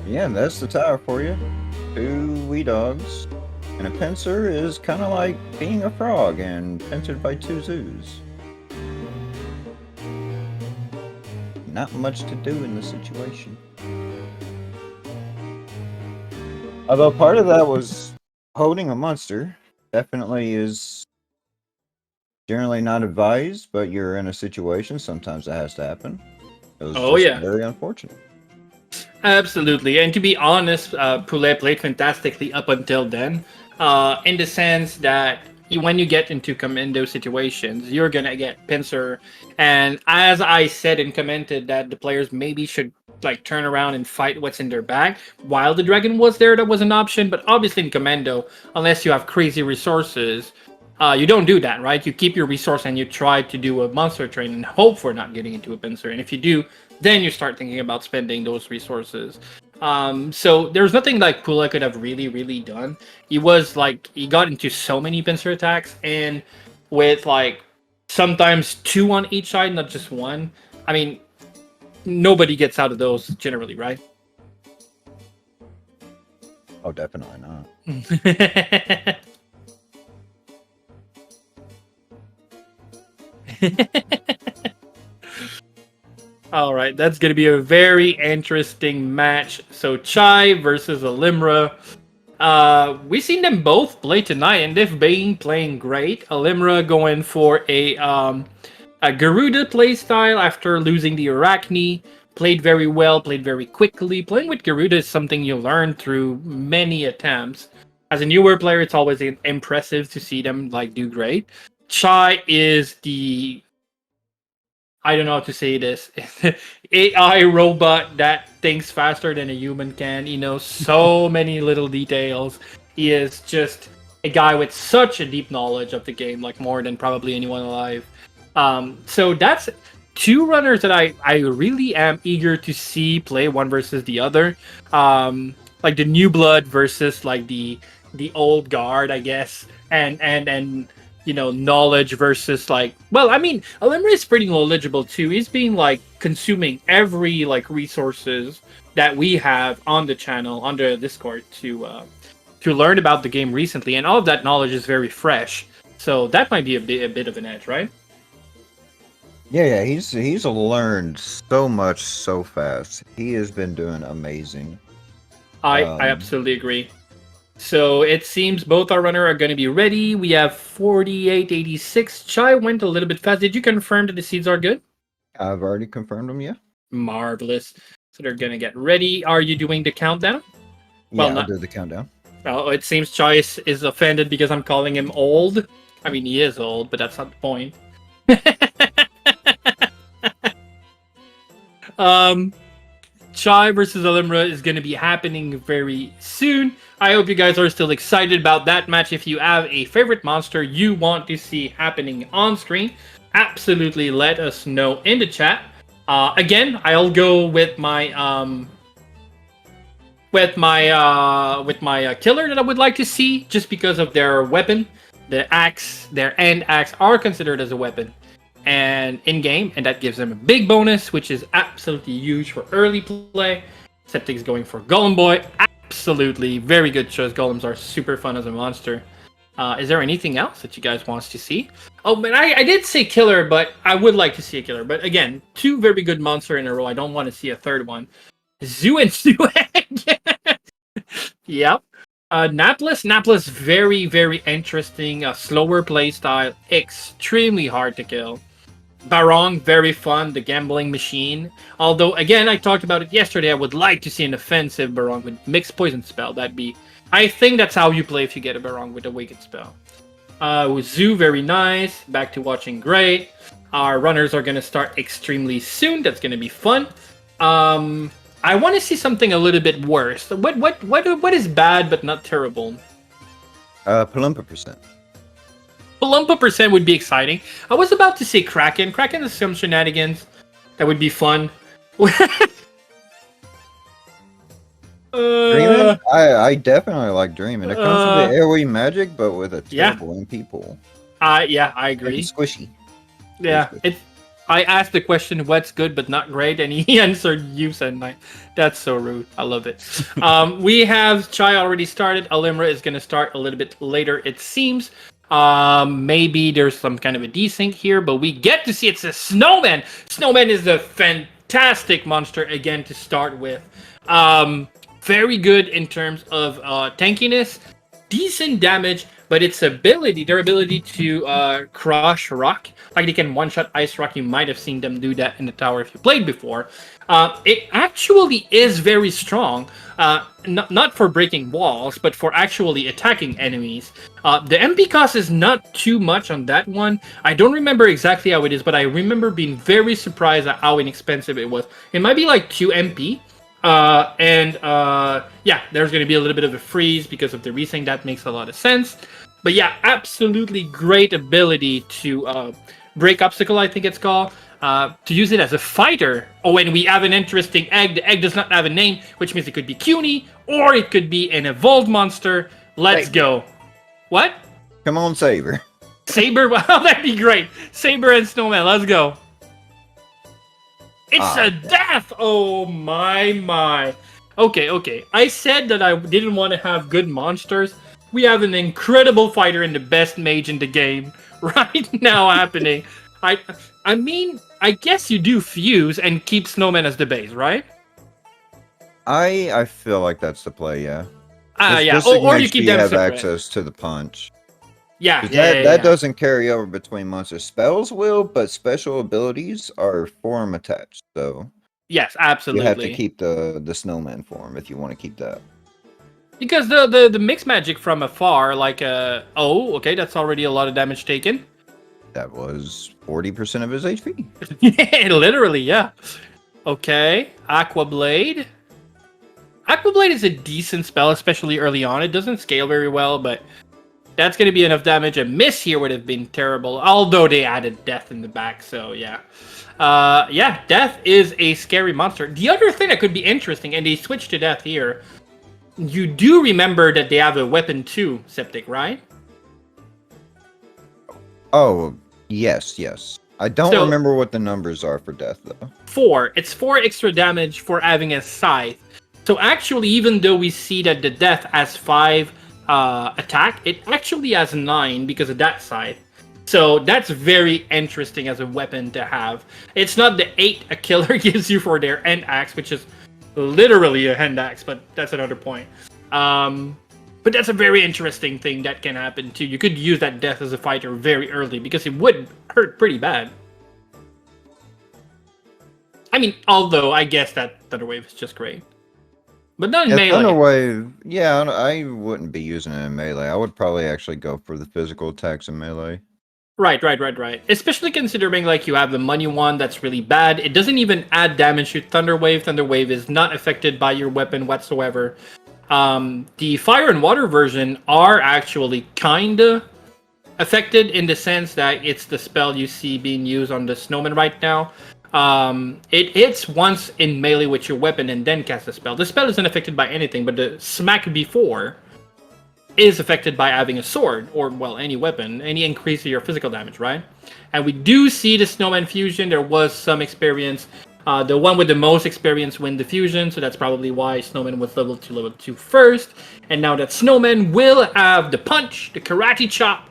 Yeah, that's the tower for you. Two wee dogs. And a pincer is kind of like being a frog and pincered by two zoos. Not much to do in the situation. Although part of that was holding a monster. Definitely is generally not advised, but you're in a situation. Sometimes that has to happen. It was Oh just yeah, very unfortunate. absolutely. And to be honest, Poulet played fantastically up until then. In the sense that when you get into commando situations, you're gonna get pincer. And as I said and commented, that the players maybe should like turn around and fight what's in their bag. While the dragon was there, that was an option. But obviously in commando, unless you have crazy resources, you don't do that, right? You keep your resource and you try to do a monster train and hope for not getting into a pincer. And if you do, then you start thinking about spending those resources. So there's nothing like Pula could have really done. He was like he got into so many pincer attacks, and with like sometimes two on each side, not just one. I mean, nobody gets out of those generally, right? Oh, definitely not. All right, that's going to be a very interesting match. So Chai versus Alymra. We've seen them both play tonight, and they've been playing great. Alymra going for a Garuda playstyle after losing the Arachne. Played very well, played very quickly. Playing with Garuda is something you learn through many attempts. As a newer player, it's always impressive to see them like do great. Chai is the I don't know how to say this. AI robot that thinks faster than a human can. He knows so many little details. He is just a guy with such a deep knowledge of the game, like more than probably anyone alive. So that's two runners that I really am eager to see play one versus the other. Like the new blood versus like the old guard, I guess, and knowledge versus like, well, I mean, Alymra is pretty knowledgeable too. He's been like consuming every like resources that we have on the channel, on the Discord to learn about the game recently, and all of that knowledge is very fresh. So that might be a bit of an edge, right? Yeah, he's learned so much so fast. He has been doing amazing. I absolutely agree. So it seems both our runner are going to be ready. We have 4886. Chai went a little bit fast. Did you confirm that the seeds are good? I've already confirmed him. Yeah. Marvelous. So they're going to get ready. Are you doing the countdown? Well, Yeah, I'll not. do the countdown. Well, it seems Chai is offended because I'm calling him old. I mean, he is old, but that's not the point. um, Chai versus Alymra is going to be happening very soon. I hope you guys are still excited about that match. If you have a favorite monster you want to see happening on screen, absolutely let us know in the chat. Again, I'll go with my killer that I would like to see, just because of their weapon. The axe, their end axe, are considered as a weapon and in game, and that gives them a big bonus, which is absolutely huge for early play. Septic's going for Golem Boy. Absolutely, very good choice. Golems are super fun as a monster. Is there anything else that you guys want to see? Oh, but I did say killer, but I would like to see a killer. But again, two very good monster in a row. I don't want to see a third one. Zoo and Swag. Yep. Napless, very interesting. Slower play style, extremely hard to kill. Barong, very fun, the gambling machine. Although, again, I talked about it yesterday, I would like to see an offensive Barong with mixed poison spell. That'd be... I think that's how you play if you get a Barong with a Wicked spell. With Zoo, very nice. Back to watching great. Our runners are going to start extremely soon. That's going to be fun. I want to see something a little bit worse. What is bad but not terrible? Palumpa percent. Palumpa percent would be exciting. I was about to say Kraken. Kraken is some shenanigans. That would be fun. Dreaming? I definitely like Dreaming. It comes with the AoE magic, but with a terrible MP pool. Yeah, I agree. It's squishy. Yeah, Squishy. it's. I asked the question, what's good but not great? And he answered, you said night. That's so rude. I love it. We have Chai already started. Alymra is going to start a little bit later, it seems. Maybe there's some kind of a desync here, but we get to see it's a snowman. Snowman is a fantastic monster, again, to start with. Very good in terms of tankiness. Decent damage, but its ability, their ability to crush rock, like they can one-shot ice rock. You might have seen them do that in the tower if you played before. It actually is very strong, not for breaking walls, but for actually attacking enemies. The MP cost is not too much on that one. I don't remember exactly how it is, but I remember being very surprised at how inexpensive it was. It might be like 2 MP. Yeah, there's going to be a little bit of a freeze because of the resync. That makes a lot of sense. But yeah, absolutely great ability to break obstacle, I think it's called. To use it as a fighter. Oh, and we have an interesting egg. The egg does not have a name, which means it could be CUNY, or it could be an evolved monster. Let's go. What? Come on, Saber. Saber? Wow, that'd be great. Saber and Snowman, let's go. It's a death! Oh my. Okay. I said that I didn't want to have good monsters. We have an incredible fighter and the best mage in the game right now happening. I mean, I guess you do fuse and keep Snowman as the base, right? I feel like that's the play, yeah. Yeah. Or you keep them have separate. access to the punch. Yeah. That doesn't carry over between monsters. Spells will, but special abilities are form attached. So yes, absolutely. you have to keep the snowman form if you want to keep that. Because the mixed magic from afar, like okay, that's already a lot of damage taken. That was 40% of his HP. Yeah, literally, yeah. Okay, Aqua Blade. Aqua Blade is a decent spell, especially early on. It doesn't scale very well, but that's going to be enough damage. A miss here would have been terrible, although they added Death in the back, so yeah. Yeah, Death is a scary monster. The other thing that could be interesting, and they switched to Death here, you do remember that they have a weapon too, Septic, right? Oh, yes. I don't remember what the numbers are for Death, though. 4. It's 4 extra damage for having a scythe. So actually, even though we see that the Death has 5 attack, it actually has 9 because of that scythe. So that's very interesting as a weapon to have. It's not the 8 a killer gives you for their end axe, which is literally a hand axe, but that's another point. But that's a very interesting thing that can happen too. You could use that Death as a fighter very early because it would hurt pretty bad. I mean, although I guess that Thunder Wave is just great. But not in melee. Thunder Wave, yeah, I wouldn't be using it in melee. I would probably actually go for the physical attacks in melee. Right. Especially considering like you have the money one that's really bad. It doesn't even add damage to Thunder Wave. Thunder Wave is not affected by your weapon whatsoever. The Fire and Water version are actually kinda affected in the sense that it's the spell you see being used on the Snowman right now. It hits once in melee with your weapon and then casts a spell. The spell isn't affected by anything, but the smack before is affected by having a sword, or, well, any weapon, any increase to your physical damage, right? And we do see the Snowman fusion. There was some experience. The one with the most experience win the fusion, so that's probably why Snowman was level 2 first. And now that Snowman will have the punch, the karate chop,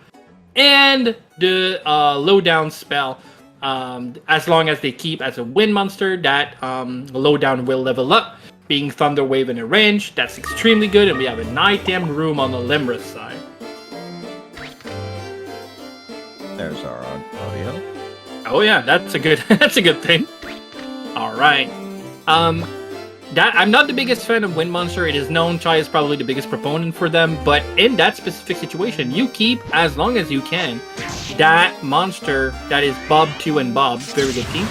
and the lowdown spell. As long as they keep as a wind monster, that lowdown will level up. Being Thunder Wave in a range, that's extremely good, and we have an item room on the Alymra's side. There's our audio. Oh yeah, that's a good thing. All right. That I'm not the biggest fan of Wind Monster. It is known Chai is probably the biggest proponent for them, but in that specific situation, you keep as long as you can that monster that is Bob 2 and Bob, very good team.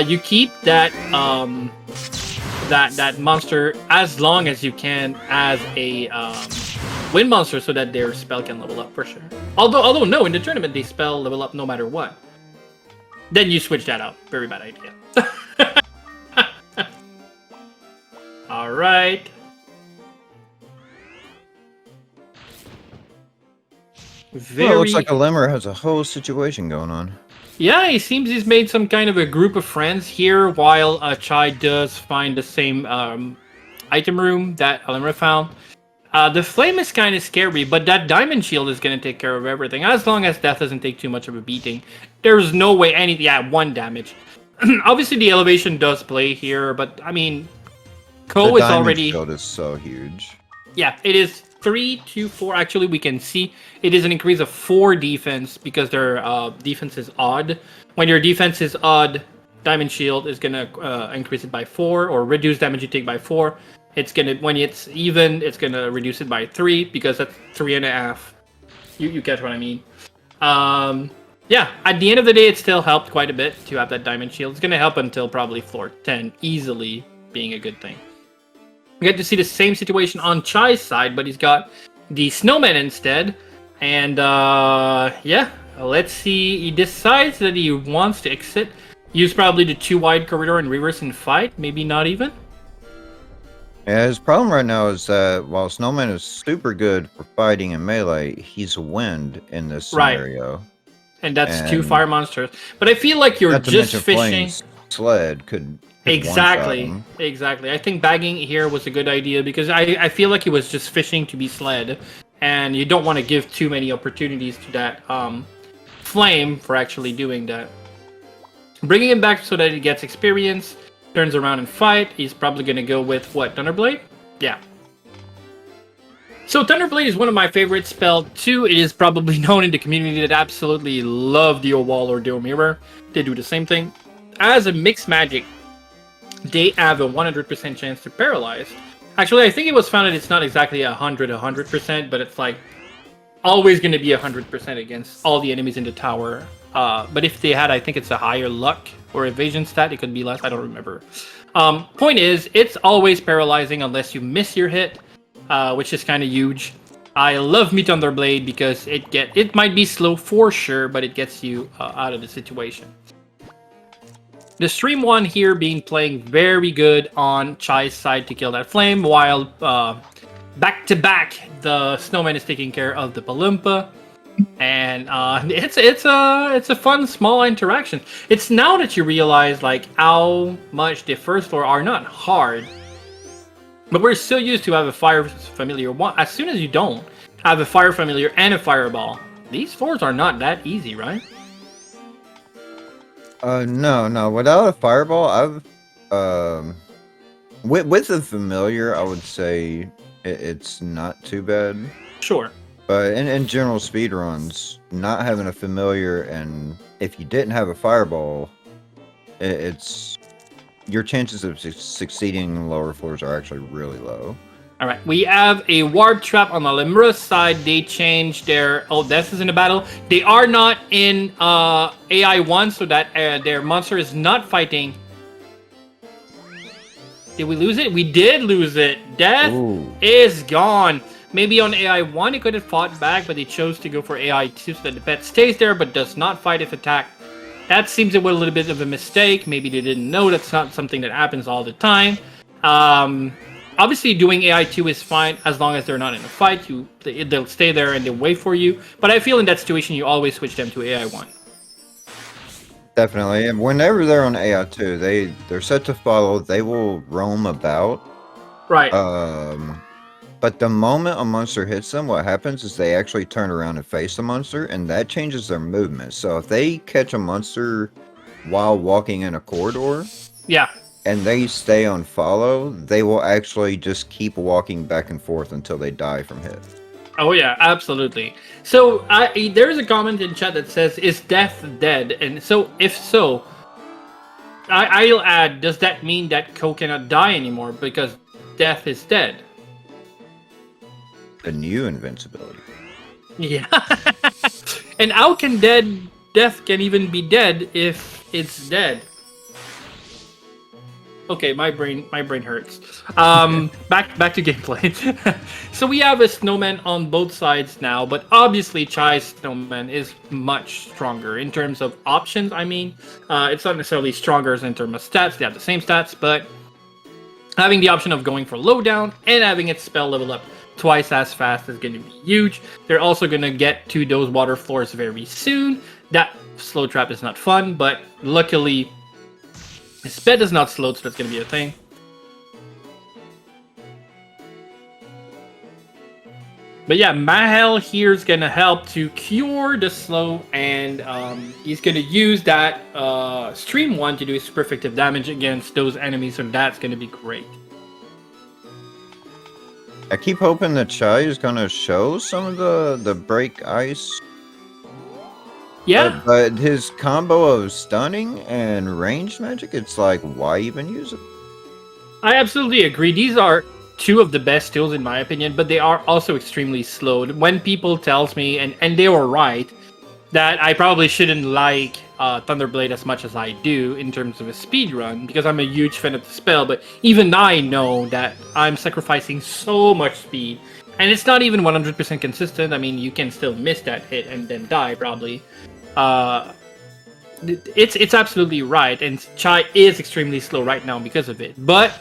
You keep that that monster as long as you can as a Wind Monster, so that their spell can level up for sure. Although no, in the tournament they spell level up no matter what. Then you switch that out. Very bad idea. All right. Well, it looks like Alymra has a whole situation going on. Yeah, it seems he's made some kind of a group of friends here, while Chai does find the same item room that Alymra found. The flame is kind of scary, but that diamond shield is going to take care of everything. As long as death doesn't take too much of a beating. There's no way any... Yeah, 1 damage. Obviously, the elevation does play here, but, I mean... Ko is already... The diamond shield is so huge. Yeah, it is 3 to 4. Actually, we can see it is an increase of 4 defense because their defense is odd. When your defense is odd, diamond shield is going to increase it by 4, or reduce damage you take by 4. It's gonna, when it's even, it's gonna reduce it by 3 because that's 3.5. You catch what I mean? Yeah. At the end of the day, it still helped quite a bit to have that diamond shield. It's gonna help until probably floor 10, easily being a good thing. We get to see the same situation on Chai's side, but he's got the snowman instead. And yeah, let's see. He decides that he wants to exit. Use probably the 2 wide corridor and reverse and fight. Maybe not even. Yeah, his problem right now is that while Snowman is super good for fighting in melee, he's wind in this scenario. Right. And that's 2 fire monsters. But I feel like you're just fishing. Sled could exactly. I think bagging here was a good idea because I feel like he was just fishing to be sled, and you don't want to give too many opportunities to that flame for actually doing that. Bringing him back so that he gets experience. Turns around and fight. He's probably going to go with, what, Thunderblade? Yeah. So Thunderblade is one of my favorite spells too. It is probably known in the community that absolutely love Dio Wall or Dio Mirror. They do the same thing. As a mixed magic, they have a 100% chance to paralyze. Actually, I think it was found that it's not exactly 100%, but it's like always going to be 100% against all the enemies in the tower. But if they had, I think it's a higher luck or evasion stat, it could be less, I don't remember. Point is, it's always paralyzing unless you miss your hit, which is kind of huge. I love Me Thunderblade because it might be slow for sure, but it gets you out of the situation. The Stream 1 here playing very good on Chai's side to kill that flame, while back to back, the Snowman is taking care of the Palumpa. And it's a fun small interaction. It's now that you realize like how much the first floor are not hard, but we're so used to have a fire familiar. As soon as you don't have a fire familiar and a fireball, these floors are not that easy, right? No. Without a fireball, I've with a familiar, I would say it's not too bad. Sure. But in general speedruns, not having a familiar, and if you didn't have a fireball, it's your chances of succeeding in lower floors are actually really low. All right, we have a warp trap on the Alymra side. They changed their... Oh, this is in a battle. They are not in AI 1, so that their monster is not fighting. Did we lose it? We did lose it. Death is gone. Maybe on AI 1 it could have fought back, but they chose to go for AI 2 so that the pet stays there but does not fight if attacked. That seems a little bit of a mistake. Maybe they didn't know that's not something that happens all the time. Obviously, doing AI 2 is fine as long as they're not in a fight. They'll stay there and they'll wait for you. But I feel in that situation, you always switch them to AI 1. Definitely. And whenever they're on AI 2, they're set to follow. They will roam about. Right. But the moment a monster hits them, what happens is they actually turn around and face the monster, and that changes their movement. So if they catch a monster while walking in a corridor, yeah, and they stay on follow, they will actually just keep walking back and forth until they die from hit. Oh yeah, absolutely. So there's a comment in chat that says, "Is death dead?" And so if so, I'll add, does that mean that Ko cannot die anymore because death is dead? A new invincibility. Yeah. And how can death can even be dead if it's dead? Okay, my brain hurts. Back to gameplay. So we have a snowman on both sides now, but obviously Chai's snowman is much stronger in terms of options. I mean, it's not necessarily stronger in terms of stats. They have the same stats, but having the option of going for lowdown and having its spell level up twice as fast is going to be huge. They're also going to get to those water floors very soon. That slow trap is not fun, but luckily his pet is not slowed, so that's going to be a thing. But yeah, Mahel here is going to help to cure the slow, and he's going to use that Stream 1 to do his perfective damage against those enemies, so that's going to be great. I keep hoping that czaj is gonna show some of the break ice. Yeah, But his combo of stunning and ranged magic, it's like, why even use it? I absolutely agree. These are two of the best tools in my opinion, but they are also extremely slowed. When people tells me, and they were right, that I probably shouldn't like Thunderblade as much as I do in terms of a speed run, because I'm a huge fan of the spell, but even I know that I'm sacrificing so much speed, and it's not even 100% consistent. I mean, you can still miss that hit and then die probably. It's absolutely right, and czaj is extremely slow right now because of it. But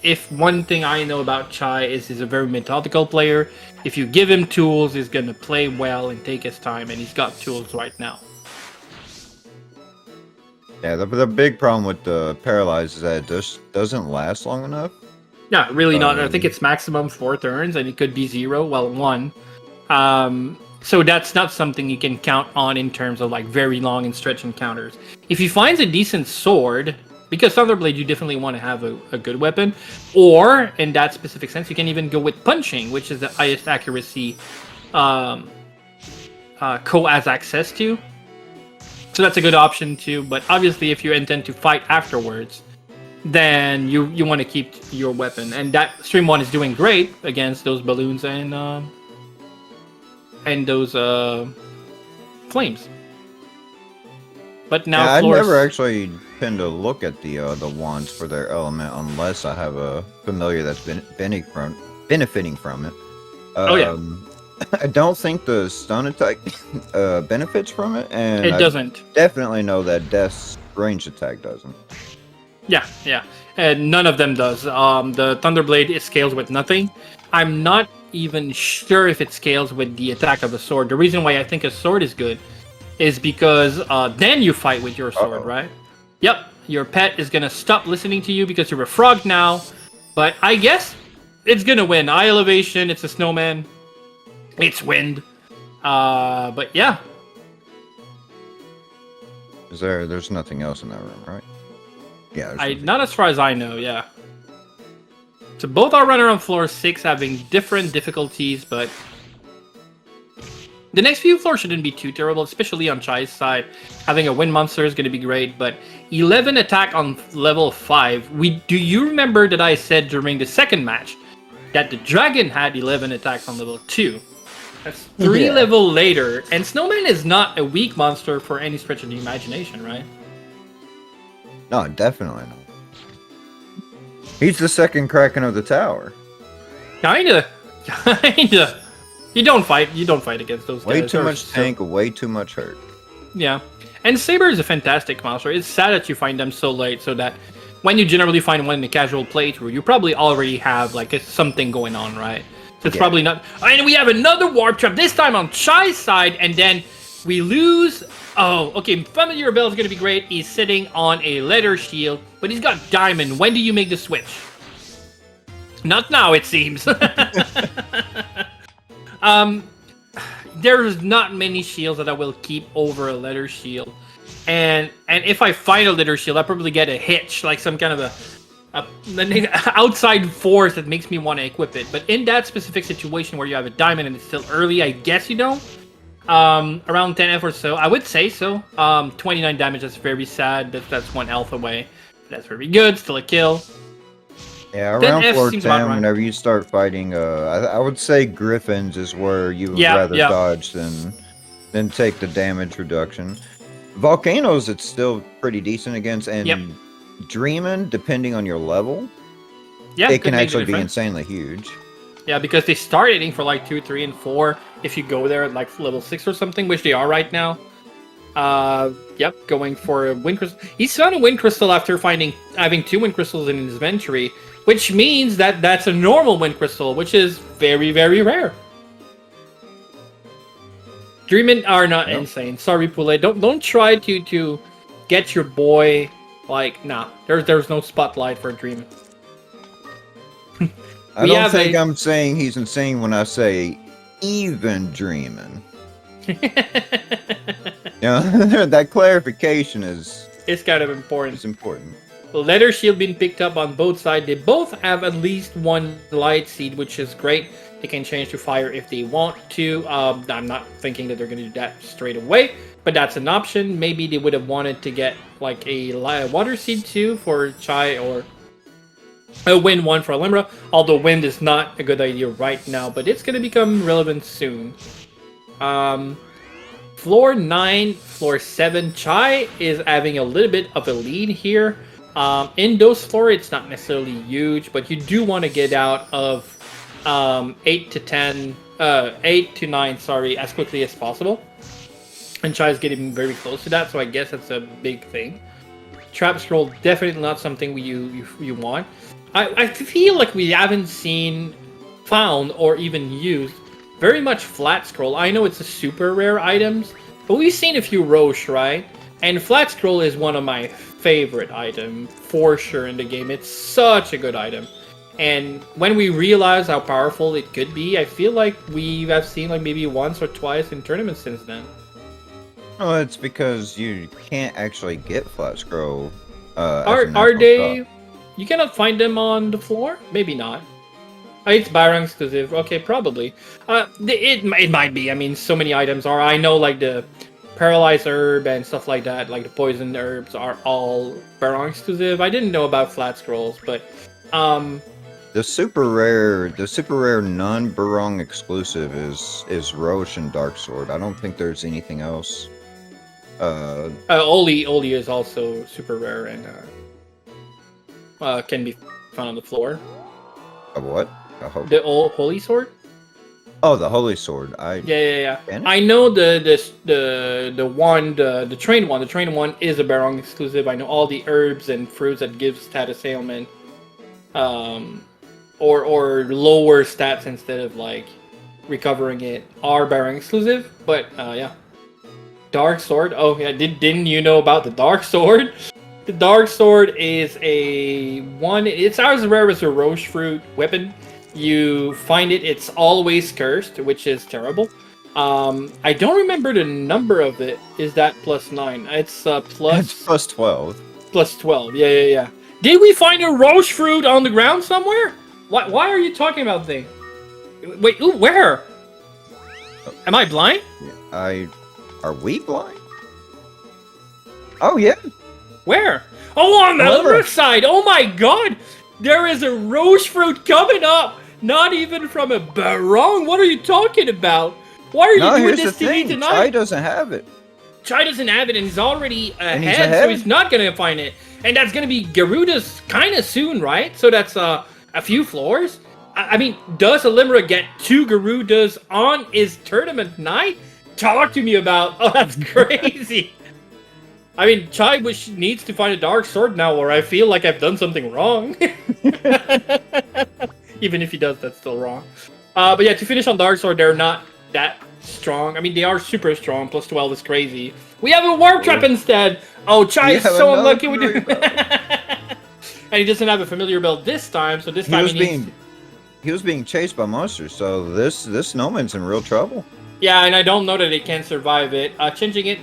if one thing I know about czaj is he's a very methodical player. If you give him tools, he's gonna play well and take his time, and he's got tools right now. Yeah, the big problem with the paralyze is that it just doesn't last long enough. Yeah, really not. I think it's maximum 4 turns, and it could be 0, well, 1. So that's not something you can count on in terms of like very long and stretch encounters. If he finds a decent sword, because Thunderblade you definitely want to have a good weapon, or in that specific sense you can even go with punching, which is the highest accuracy Ko has access to. So that's a good option too, but obviously if you intend to fight afterwards, then you want to keep your weapon, and that Stream 1 is doing great against those balloons and those flames. But now yeah, I floors... never actually tend to look at the wands for their element unless I have a familiar that's benefiting from it. Oh yeah. I don't think the stun attack benefits from it, and It doesn't. Definitely know that Death's range attack doesn't. Yeah, yeah. And none of them does. The Thunderblade, it scales with nothing. I'm not even sure if it scales with the attack of a sword. The reason why I think a sword is good is because then you fight with your sword, right? Yep, your pet is going to stop listening to you because you're a frog now. But I guess it's going to win. Eye elevation, it's a snowman. It's wind. But yeah. There's nothing else in that room, right? Yeah. Not as far as I know, yeah. So both are running on floor 6 having different difficulties, but the next few floors shouldn't be too terrible, especially on czaj's side. Having a wind monster is going to be great, but 11 attack on level 5. Do you remember that I said during the second match that the dragon had 11 attacks on level 2? That's 3 level later, and Snowman is not a weak monster for any stretch of the imagination, right? No, definitely not. He's the second Kraken of the tower. Kinda. You don't fight against those guys. Way too much tank, way too much hurt. Yeah. And Saber is a fantastic monster. It's sad that you find them so late, so that when you generally find one in the casual playthrough, you probably already have like something going on, right? So it's probably not. And we have another warp trap, this time on czaj's side, and then we lose. Oh, okay. Familiar Bell is going to be great. He's sitting on a leather shield, but he's got diamond. When do you make the switch? Not now, it seems. There's not many shields that I will keep over a leather shield, and if I find a leather shield, I probably get a hitch, like some kind of an outside force that makes me want to equip it. But in that specific situation where you have a diamond and it's still early, I guess you don't. Around 10F or so, I would say so. 29 damage, that's very sad. That's 1 health away. That's very good, still a kill. Yeah, around floor 10, whenever you start fighting, I would say Griffins is where you would rather dodge than take the damage reduction. Volcanoes, it's still pretty decent against, and Dreamin', depending on your level, it can actually be insanely huge. Yeah, because they start hitting for like 2, 3, and 4 if you go there at like level 6 or something, which they are right now. Yep, going for a wind crystal. He's found a wind crystal after having 2 wind crystals in his inventory, which means that that's a normal wind crystal, which is very, very rare. Dreamin' are not Nope. insane. Sorry, Poulet. Don't try to get your boy like nah. There's no spotlight for Dreamin'. I We don't have think a- I'm saying he's insane when I say even dreaming. That clarification is It's kind of important. important. Leather shield being picked up on both sides. They both have at least one light seed, which is great. They can change to fire if they want to. I'm not thinking that they're going to do that straight away, but that's an option. Maybe they would have wanted to get like a water seed too for Chai, or a wind one for Alymra. Although wind is not a good idea right now, but it's going to become relevant soon. Floor 9, floor 7, Chai is having a little bit of a lead here. In those floor, it's not necessarily huge, but you do want to get out of 8 to 9, sorry, as quickly as possible. And Chai is getting very close to that, so I guess that's a big thing. Trap scroll, definitely not something you want. I feel like we haven't found or even used very much flat scroll. I know it's a super rare items, but we've seen a few Roche, right? And flat scroll is one of my favorite item for sure in the game. It's such a good item. And when we realize how powerful it could be, I feel like we have seen like maybe once or twice in tournaments since then. Oh, it's because you can't actually get flat scroll. Are they? You cannot find them on the floor? Maybe not. It's Byron exclusive. Okay, probably. It might be. I mean, so many items are. I know like the paralyzed herb and stuff like that, like the poison herbs are all Baron exclusive. I didn't know about flat scrolls, but the super rare non-Barong exclusive is Roche and Dark Sword. I don't think there's anything else. Oli is also super rare and can be found on the floor. A what? A The holy sword. Oh, the holy sword. Yeah. I know the trained one. The trained one is a Barong exclusive. I know all the herbs and fruits that give status ailment, or lower stats instead of like recovering it are Barong exclusive. But yeah, Dark Sword. Oh yeah, didn't you know about the Dark Sword? The Dark Sword is it's as rare as a Roche fruit weapon. You find it's always cursed, which is terrible. I don't remember the number of it. Is that +9? It's plus 12. Plus 12. Yeah. Did we find a Roche fruit on the ground somewhere? Why are you talking about things? Wait, ooh, where? Am I blind? Are we blind? Oh yeah. Where? Oh, on the other side. Oh my god. There is a Roche fruit coming up. Not even from a Barong. What are you talking about? Why are you doing this to me tonight? Chai doesn't have it. Chai doesn't have it, and he's already ahead, so he's not gonna find it. And that's gonna be Garuda's kind of soon, right? So that's a few floors. I mean, does Alymra get 2 Garudas on his tournament night? Talk to me about. Oh, that's crazy. I mean, Chai needs to find a Dark Sword now, or I feel like I've done something wrong. Even if he does, that's still wrong. But yeah, to finish on Dark Sword, they're not that strong. I mean, they are super strong. Plus 12 is crazy. We have a Warp Trap instead. Oh, Chai is so unlucky with it. And he doesn't have a familiar build this time, so this time he was being chased by monsters, so this snowman's in real trouble. Yeah, and I don't know that they can survive it. Changing it.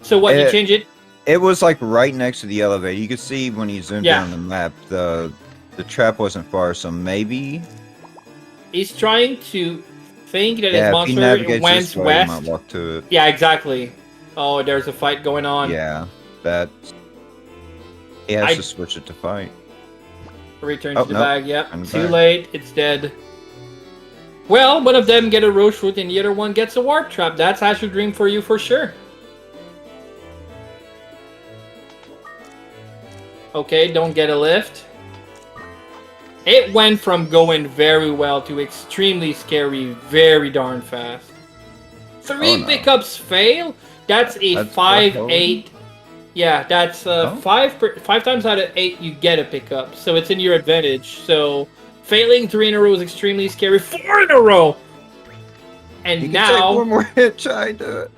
So what, you change it? It was like right next to the elevator. You could see when he zoomed in on the map, the trap wasn't far, so maybe he's trying to think that his monster went west. He might walk to it. Yeah, exactly. Oh, there's a fight going on. Yeah, he has to switch it to fight. Return to the bag. Yep. Too late. It's dead. Well, one of them get a Roche fruit and the other one gets a Warp Trap. That's Azure Dream for you for sure. Okay, don't get a lift. It went from going very well to extremely scary very darn fast. 3 pickups fail? That's a 5-8. Yeah, that's 5 times out of 8 you get a pickup. So it's in your advantage. So failing 3 in a row is extremely scary. 4 in a row! And You can take now, one more hit, Chai. Do it.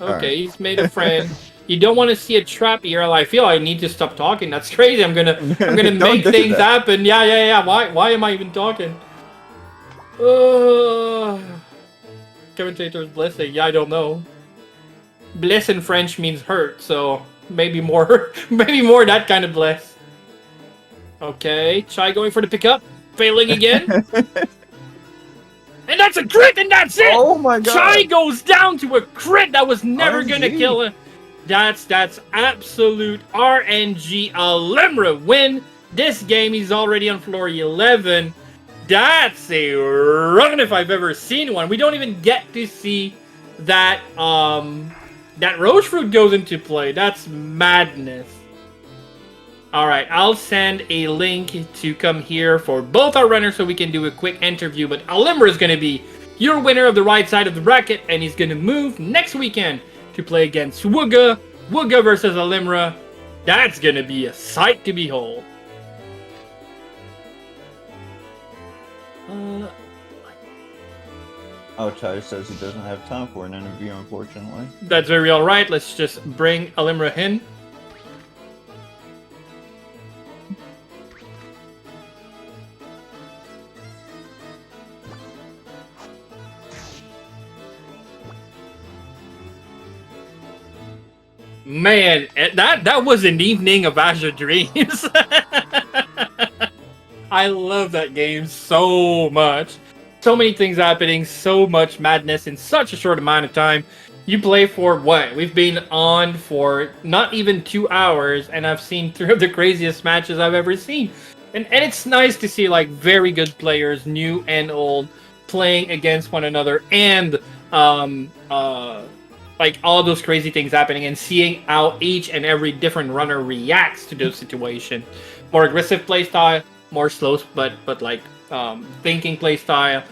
okay, Alright. he's made a friend. You don't want to see a trap here. I feel I need to stop talking. That's crazy. I'm gonna Don't make do things that. happen. Yeah. Why am I even talking? Uh, commentator's blessing. Yeah, I don't know. Bless in French means hurt, so maybe more, maybe more that kind of bless. Okay, Chai going for the pickup, failing again, and that's a crit, and that's it. Oh my Chai god. goes down to a crit that was never gonna RNG. kill him. That's absolute RNG. Alymra win this game. He's already on floor 11. That's a run if I've ever seen one. We don't even get to see that that Roche fruit goes into play. That's madness. All right, I'll send a link to come here for both our runners so we can do a quick interview. But Alymra is going to be your winner of the right side of the bracket, and he's going to move next weekend to play against Wooga. Wooga versus Alymra. That's going to be a sight to behold. Oh, Chai says he doesn't have time for an interview, unfortunately. That's very all right. Let's just bring Alymra in. Man, that was an evening of Azure Dreams. I love that game so much. So many things happening, so much madness in such a short amount of time. You play for what? We've been on for not even 2 hours, and I've seen 3 of the craziest matches I've ever seen. And it's nice to see like very good players, new and old, playing against one another, and like all those crazy things happening, and seeing how each and every different runner reacts to those situations. More aggressive playstyle, more slow, but like thinking playstyle.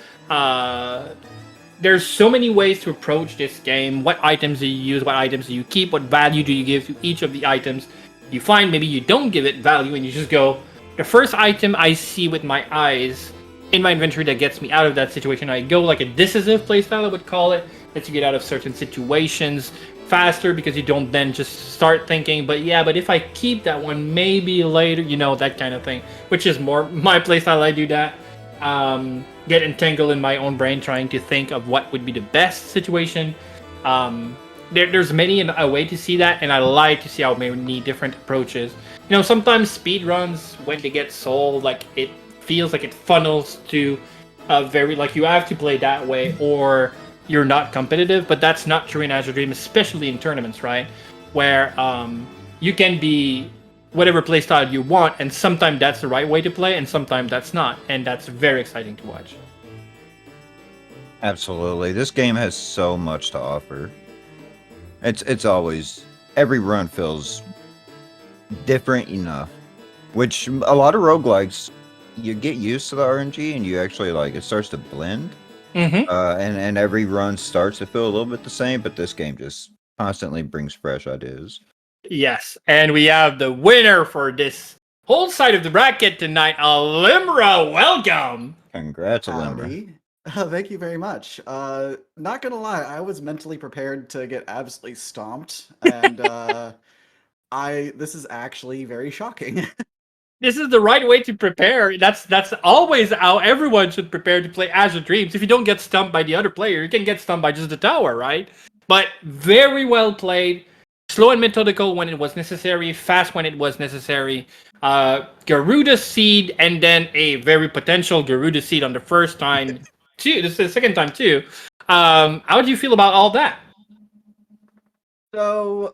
There's so many ways to approach this game. What items do you use? What items do you keep? What value do you give to each of the items you find? Maybe you don't give it value and you just go, the first item I see with my eyes in my inventory that gets me out of that situation, I go like a decisive playstyle, I would call it. Lets you get out of certain situations faster because you don't then just start thinking, but if I keep that one, maybe later, that kind of thing, which is more my playstyle. I do that. Get entangled in my own brain trying to think of what would be the best situation. There's many a way to see that, and I like to see how many different approaches. Sometimes speed runs, when they get sold, like it feels like it funnels to a very, like you have to play that way or you're not competitive, but that's not true in Azure Dream, especially in tournaments, right? Where you can be whatever playstyle you want, and sometimes that's the right way to play, and sometimes that's not, and that's very exciting to watch. Absolutely. This game has so much to offer. It's always, every run feels different enough, which a lot of roguelikes, you get used to the RNG and you actually like, it starts to blend. Mm-hmm. And every run starts to feel a little bit the same, but this game just constantly brings fresh ideas. Yes, and we have the winner for this whole side of the bracket tonight, Alymra. Welcome. Congrats, Alymra. Howdy. Thank you very much. Not gonna lie, I was mentally prepared to get absolutely stomped, and this is actually very shocking. This is the right way to prepare. That's always how everyone should prepare to play Azure Dreams. If you don't get stumped by the other player, you can get stumped by just the tower, right? But very well played. Slow and methodical when it was necessary, fast when it was necessary. Garuda Seed, and then a very potential Garuda Seed on the first time, too. This is the second time, too. How do you feel about all that? So,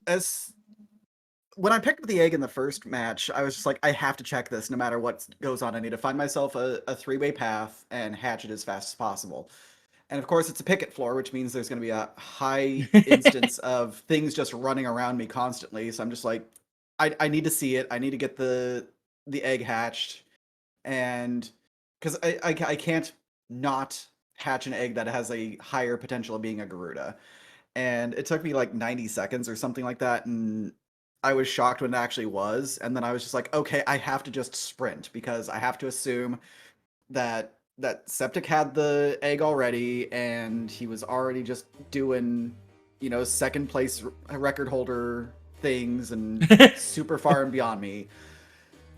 when I picked up the egg in the first match, I was just like, I have to check this no matter what goes on. I need to find myself a three-way path and hatch it as fast as possible. And of course, it's a picket floor, which means there's going to be a high instance of things just running around me constantly. So I'm just like, I need to see it. I need to get the egg hatched, and because I can't not hatch an egg that has a higher potential of being a Garuda. And it took me like 90 seconds or something like that, and I was shocked when it actually was. And then I was just like, okay, I have to just sprint because I have to assume that Septic had the egg already, and he was already just doing, second place record holder things and super far and beyond me.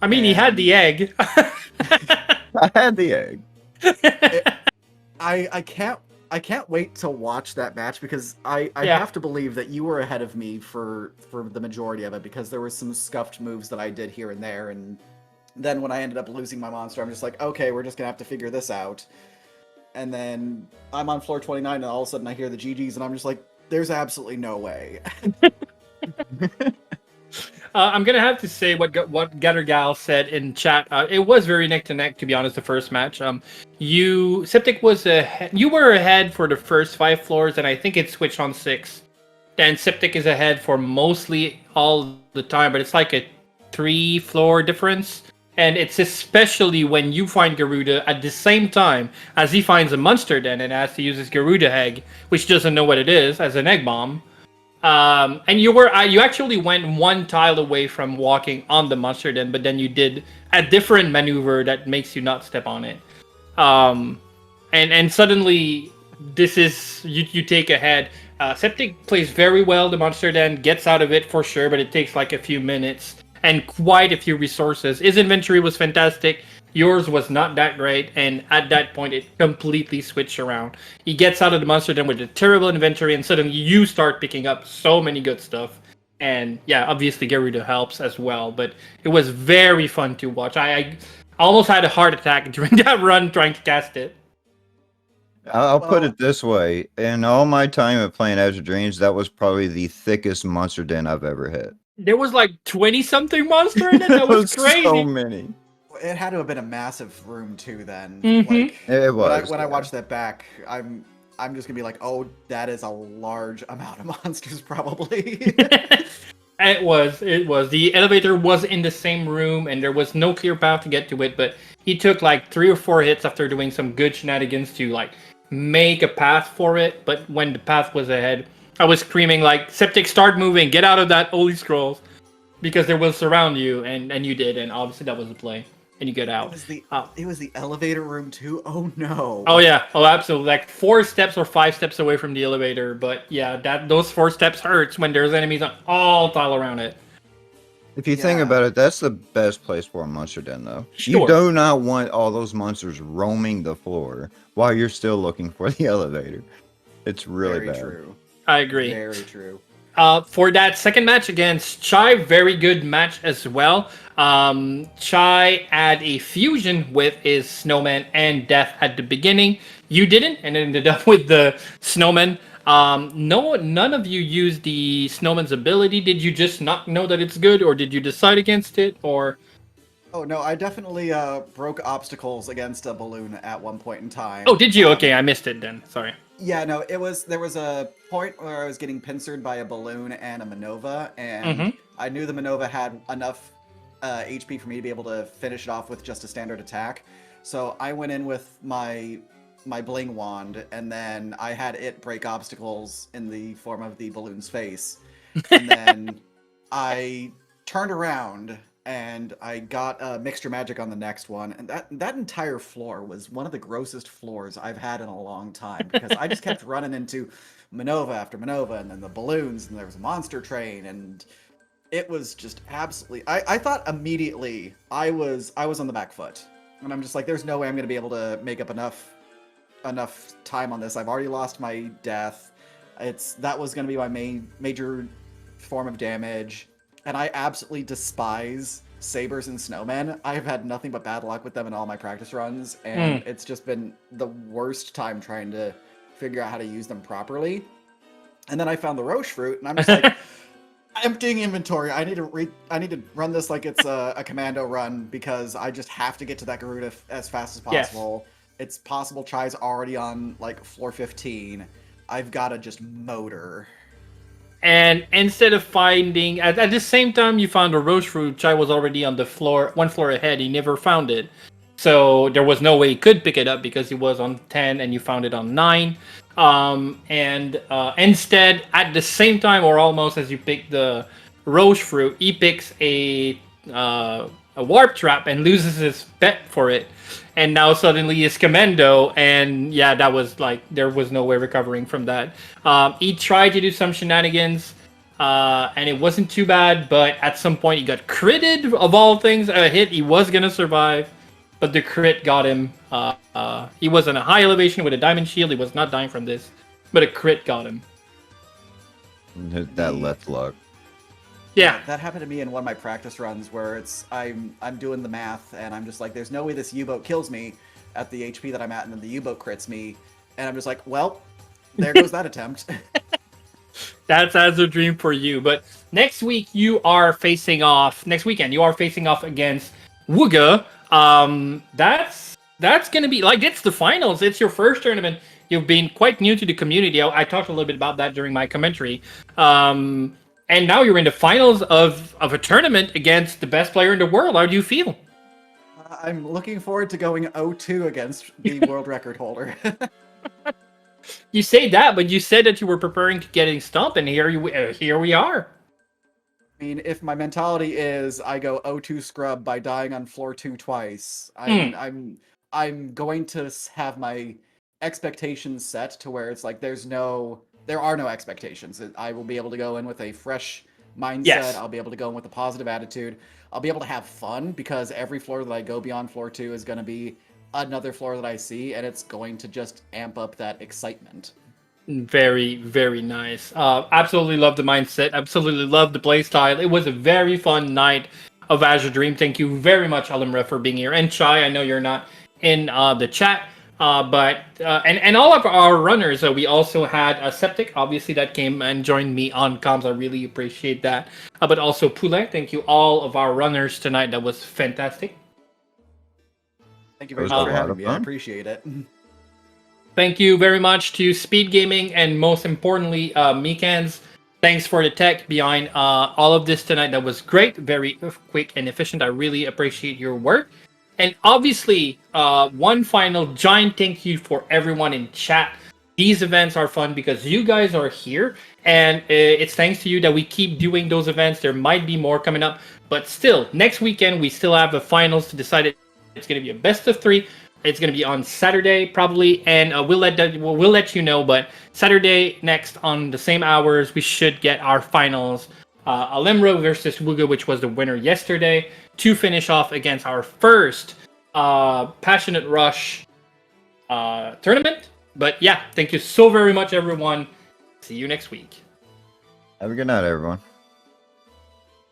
I mean, he had the egg. I had the egg. I can't wait to watch that match because I Yeah. have to believe that you were ahead of me for the majority of it, because there were some scuffed moves that I did here and there, and then when I ended up losing my monster, I'm just like, okay, we're just gonna have to figure this out. And then I'm on floor 29, and all of a sudden I hear the GGs, and I'm just like, there's absolutely no way. I'm gonna have to say what Getter Gal said in chat. It was very neck to neck, to be honest. The first match, Septic was you were ahead for the first 5 floors, and I think it switched on 6. Then Septic is ahead for mostly all the time, but it's like a 3-floor difference. And it's especially when you find Garuda at the same time as he finds a monster den and has to use his Garuda egg, which doesn't know what it is, as an egg bomb. And you actually went 1 tile away from walking on the monster den, but then you did a different maneuver that makes you not step on it. And suddenly this is you take ahead. Septic plays very well the monster den, gets out of it for sure, but it takes like a few minutes and quite a few resources. His inventory was fantastic. Yours was not that great, and at that point, it completely switched around. He gets out of the monster den with a terrible inventory, and suddenly you start picking up so many good stuff. And yeah, obviously Gerudo helps as well, but it was very fun to watch. I almost had a heart attack during that run trying to cast it. I'll put it this way. In all my time of playing Azure Dreams, that was probably the thickest monster den I've ever hit. There was like 20-something monster in it. That was crazy. So many. It had to have been a massive room too. Then, Mhm. It was. When I watch that back, I'm just gonna be like, oh, that is a large amount of monsters, probably. It was. The elevator was in the same room, and there was no clear path to get to it. But he took like 3 or 4 hits after doing some good shenanigans to like make a path for it. But when the path was ahead, I was screaming like, "Septic, start moving! Get out of that Holy Scrolls!" Because they will surround you, and you did, and obviously that was the play, and you get out. It was the elevator room too. Oh no. Oh yeah, oh absolutely. Like 4 steps or 5 steps away from the elevator, but yeah, those 4 steps hurts when there's enemies on all tile around it. If you think about it, that's the best place for a monster den, though. Sure. You do not want all those monsters roaming the floor while you're still looking for the elevator. It's really Very bad. true. I agree. Very true. For that second match against Chai, very good match as well. Chai had a fusion with his snowman and death at the beginning. You didn't, and ended up with the snowman. None of you used the snowman's ability. Did you just not know that it's good, or did you decide against it, or? Oh no, I definitely broke obstacles against a balloon at one point in time. Oh, did you? Okay, I missed it then. Sorry. Yeah, no, there was a point where I was getting pincered by a balloon and a Manova, and I knew the Manova had enough HP for me to be able to finish it off with just a standard attack. So I went in with my bling wand, and then I had it break obstacles in the form of the balloon's face. And then I turned around and I got mixture magic on the next one, and that entire floor was one of the grossest floors I've had in a long time, because I just kept running into Manova after Manova, and then the balloons, and there was a monster train, and it was just absolutely. I thought immediately I was on the back foot, and I'm just like, there's no way I'm gonna be able to make up enough time on this. I've already lost my death. That was gonna be my major form of damage. And I absolutely despise sabers and snowmen. I've had nothing but bad luck with them in all my practice runs, and it's just been the worst time trying to figure out how to use them properly. And then I found the Roche fruit, and I'm just like, emptying inventory. I need to run this like it's a commando run, because I just have to get to that Garuda as fast as possible. Yes. It's possible Chai's already on like floor 15. I've got to just motor. And instead of finding, at the same time you found a Roche fruit, Chai was already on the floor, 1 floor ahead. He never found it. So there was no way he could pick it up because he was on 10 and you found it on 9. Instead, at the same time, or almost as you pick the Roche fruit, he picks a warp trap and loses his bet for it, and now suddenly is commando, and yeah, that was like there was no way recovering from that. He tried to do some shenanigans, and it wasn't too bad, but at some point he got critted, of all things, a hit he was gonna survive, but the crit got him. He was on a high elevation with a diamond shield. He was not dying from this, but a crit got him. That left luck. Yeah. That happened to me in one of my practice runs where I'm doing the math and I'm just like, there's no way this U-boat kills me at the HP that I'm at, and then the U-boat crits me, and I'm just like, well, there goes that attempt. That's Azure Dream for you. But next week you are facing off. Next weekend you are facing off against Wooga. That's gonna be like, it's the finals. It's your first tournament. You've been quite new to the community. I talked a little bit about that during my commentary. And now you're in the finals of a tournament against the best player in the world. How do you feel? I'm looking forward to going 0-2 against the world record holder. You say that, but you said that you were preparing to getting stumped, and here we are. I mean, if my mentality is I go 0-2 scrub by dying on floor 2 twice, I'm going to have my expectations set to where it's like there are no expectations. I will be able to go in with a fresh mindset. Yes. I'll be able to go in with a positive attitude. I'll be able to have fun because every floor that I go beyond floor 2 is going to be another floor that I see, and it's going to just amp up that excitement. Very, very nice. Absolutely love the mindset. Absolutely love the play style. It was a very fun night of Azure Dream. Thank you very much, Alymra, for being here. And Chai, I know you're not in the chat, but all of our runners. We also had Septic, obviously, that came and joined me on comms. I really appreciate that. But also Poulet. Thank you, all of our runners tonight. That was fantastic. Thank you very much for having me. I appreciate it. Thank you very much to SpeedGaming, and most importantly, Mikans. Thanks for the tech behind all of this tonight. That was great, very quick and efficient. I really appreciate your work. And obviously, one final giant thank you for everyone in chat. These events are fun because you guys are here, and it's thanks to you that we keep doing those events. There might be more coming up, but still, next weekend we still have the finals to decide it. It's going to be a best of 3. It's going to be on Saturday probably, and we'll let you know. But Saturday next on the same hours, we should get our finals. Alymra versus Wooga, which was the winner yesterday, to finish off against our first Passionate Rush tournament. But yeah, thank you so very much, everyone. See you next week. Have a good night, everyone.